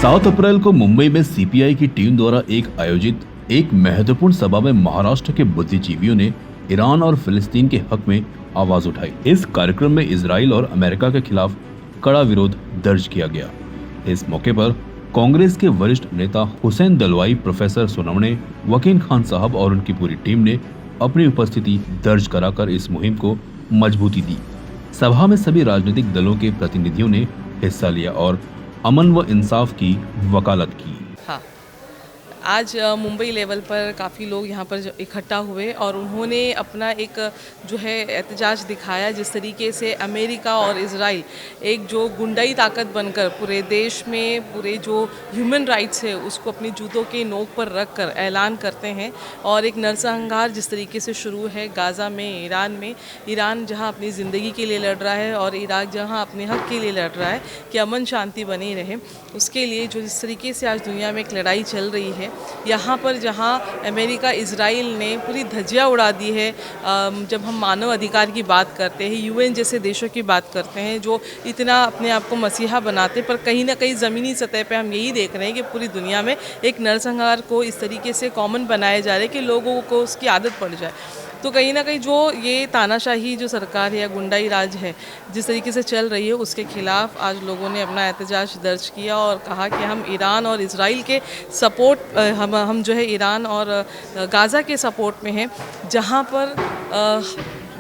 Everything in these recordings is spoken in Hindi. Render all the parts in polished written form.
7 अप्रैल को मुंबई में सीपीआई की टीम द्वारा आयोजित एक महत्वपूर्ण सभा में महाराष्ट्र के बुद्धिजीवियों ने ईरान और फिलिस्तीन के हक में आवाज उठाई। इस कार्यक्रम में इजराइल और अमेरिका के खिलाफ कड़ा विरोध दर्ज किया गया। इस मौके पर कांग्रेस के वरिष्ठ नेता हुसैन दलवाई, प्रोफेसर सोनवणे, वकील खान साहब और उनकी पूरी टीम ने अपनी उपस्थिति दर्ज कराकर इस मुहिम को मजबूती दी। सभा में सभी राजनीतिक दलों के प्रतिनिधियों ने हिस्सा लिया और अमन व इंसाफ की वकालत की। हाँ, आज मुंबई लेवल पर काफ़ी लोग यहाँ पर इकट्ठा हुए और उन्होंने अपना एक जो है एहतजाज दिखाया। जिस तरीके से अमेरिका और इजराइल एक जो गुंडाई ताकत बनकर पूरे देश में पूरे जो ह्यूमन राइट्स है उसको अपनी जूतों के नोक पर रख कर ऐलान करते हैं और एक नरसंहार जिस तरीके से शुरू है गाज़ा में, ईरान जहाँ अपनी ज़िंदगी के लिए लड़ रहा है और इराक जहाँ अपने हक़ के लिए लड़ रहा है कि अमन शांति बनी रहे, उसके लिए जो जिस तरीके से आज दुनिया में एक लड़ाई चल रही है, यहाँ पर जहाँ अमेरिका इजराइल ने पूरी धज्जियाँ उड़ा दी है। जब हम मानव अधिकार की बात करते हैं, यूएन जैसे देशों की बात करते हैं जो इतना अपने आप को मसीहा बनाते, पर कहीं ना कहीं ज़मीनी सतह पे हम यही देख रहे हैं कि पूरी दुनिया में एक नरसंहार को इस तरीके से कॉमन बनाया जा रहा है कि लोगों को उसकी आदत पड़ जाए। तो कहीं ना कहीं जो ये तानाशाही जो सरकार है या गुंडाई राज है जिस तरीके से चल रही है, उसके खिलाफ आज लोगों ने अपना एहतजाज दर्ज किया और कहा कि हम ईरान और इजराइल के सपोर्ट हम जो है ईरान और गाज़ा के सपोर्ट में हैं, जहाँ पर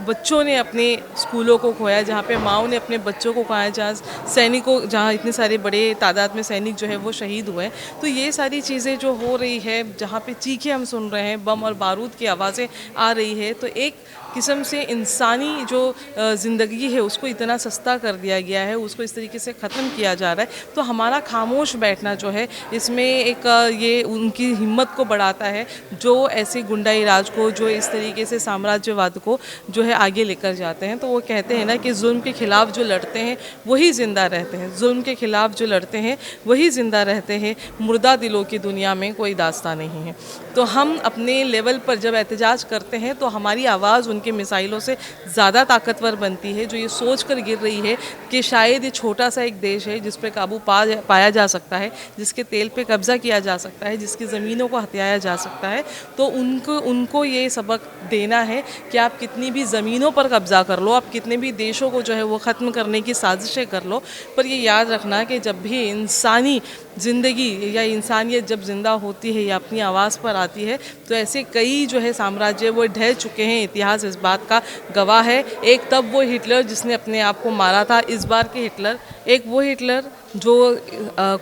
बच्चों ने अपने स्कूलों को खोया, जहाँ पे माँओं ने अपने बच्चों को खोया, जहाँ सैनिकों जहाँ इतने सारे बड़े तादाद में सैनिक जो है वो शहीद हुए। तो ये सारी चीज़ें जो हो रही है, जहाँ पे चीखें हम सुन रहे हैं, बम और बारूद की आवाज़ें आ रही है, तो एक किस्म से इंसानी जो ज़िंदगी है उसको इतना सस्ता कर दिया गया है, उसको इस तरीके से ख़त्म किया जा रहा है। तो हमारा खामोश बैठना जो है इसमें एक ये उनकी हिम्मत को बढ़ाता है जो ऐसे गुंडाई राज को, जो इस तरीके से साम्राज्यवाद को जो है आगे लेकर जाते हैं। तो वो कहते हैं ना कि जुल्म के ख़िलाफ़ जो लड़ते हैं वही ज़िंदा रहते हैं, जुल्म के ख़िलाफ़ जो लड़ते हैं वही ज़िंदा रहते हैं। मुर्दा दिलों की दुनिया में कोई दास्तां नहीं है। तो हम अपने लेवल पर जब एहतजाज करते हैं तो हमारी आवाज़ उनके मिसाइलों से ज़्यादा ताकतवर बनती है, जो ये सोच कर गिर रही है कि शायद ये छोटा सा एक देश है जिस पे काबू पाया जा सकता है, जिसके तेल पे कब्ज़ा किया जा सकता है, जिसकी ज़मीनों को हथियाया जा सकता है। तो उनको ये सबक देना है कि आप कितनी भी ज़मीनों पर कब्ज़ा कर लो, आप कितने भी देशों को जो है वो ख़त्म करने की साजिशें कर लो, पर ये याद रखना कि जब भी इंसानी ज़िंदगी या इंसानियत जब ज़िंदा होती है या अपनी आवाज़ पर आती है, तो ऐसे कई जो है साम्राज्य वो ढह चुके हैं। इतिहास इस बात का गवाह है। एक तब वो हिटलर जिसने अपने आप को मारा था, इस बार के हिटलर, एक वो हिटलर जो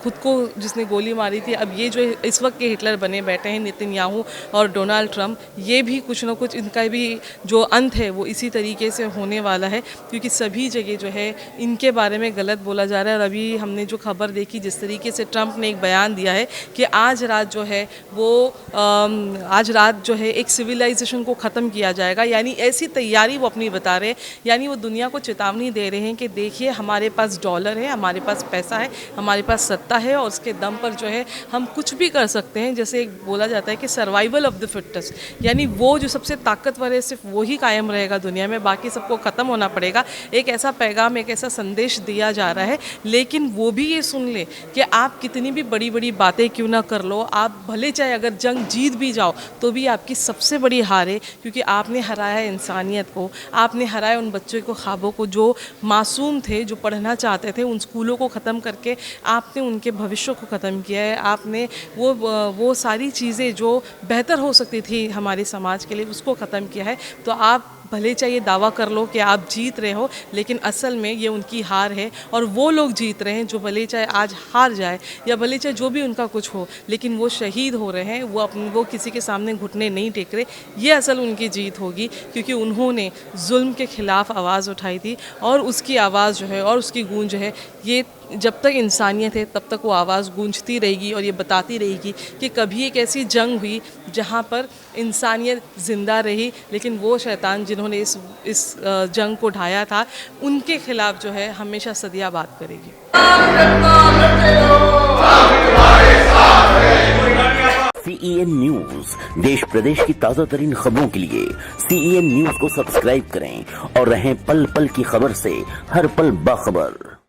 खुद को जिसने गोली मारी थी, अब ये जो इस वक्त के हिटलर बने बैठे हैं नेतन्याहू और डोनाल्ड ट्रंप, ये भी कुछ ना कुछ इनका भी जो अंत है वो इसी तरीके से होने वाला है, क्योंकि सभी जगह जो है इनके बारे में गलत बोला जा रहा है। और अभी हमने जो खबर देखी, जिस तरीके से ट्रंप ने एक बयान दिया है कि आज रात जो है वो आज रात जो है एक सिविलाइजेशन को ख़त्म किया जाएगा, यानी ऐसी तैयारी वो अपनी बता रहे हैं, यानी वो दुनिया को चेतावनी दे रहे हैं कि देखिए हमारे पास डॉलर है, हमारे पास पैसा है, हमारे पास सत्ता है और उसके दम पर जो है हम कुछ भी कर सकते हैं। जैसे एक बोला जाता है कि सर्वाइवल ऑफ द फिटेस्ट, यानी वो जो सबसे ताकतवर है सिर्फ वो ही कायम रहेगा दुनिया में, बाकी सबको ख़त्म होना पड़ेगा। एक ऐसा पैगाम, एक ऐसा संदेश दिया जा रहा है। लेकिन वो भी ये सुन ले कि आप कितनी भी बड़ी बड़ी बातें क्यों ना कर लो, आप भले चाहे अगर जंग जीत भी जाओ तो भी आपकी सबसे बड़ी हार है, क्योंकि आपने हराया इंसानियत को, आपने हराया उन बच्चों को, ख्वाबों को जो मासूम थे, जो पढ़ना चाहते थे, उन स्कूलों को ख़त्म करके आपने उनके भविष्य को ख़त्म किया है। आपने वो सारी चीज़ें जो बेहतर हो सकती थी हमारे समाज के लिए उसको ख़त्म किया है। तो आप भले चाहिए दावा कर लो कि आप जीत रहे हो, लेकिन असल में ये उनकी हार है और वो लोग जीत रहे हैं जो भले चाहे आज हार जाए या भले चाहे जो भी उनका कुछ हो, लेकिन वो शहीद हो रहे हैं, वो किसी के सामने घुटने नहीं टेक रहे। ये असल उनकी जीत होगी, क्योंकि उन्होंने जुल्म के ख़िलाफ़ आवाज़ उठाई थी और उसकी आवाज़ जो है और उसकी गूंज जो है, ये जब तक इंसानियत है तब तक वो आवाज़ गूंजती रहेगी और ये बताती रहेगी कि कभी एक ऐसी जंग हुई जहाँ पर इंसानियत ज़िंदा रही, लेकिन वो शैतान जिन्होंने इस जंग को ढाया था उनके ख़िलाफ़ जो है हमेशा सदियां बात करेगी। CEN न्यूज, देश प्रदेश की ताज़ा तरीन खबरों के लिए CEN न्यूज को सब्सक्राइब करें और रहें पल पल की खबर से हर पल बाखबर।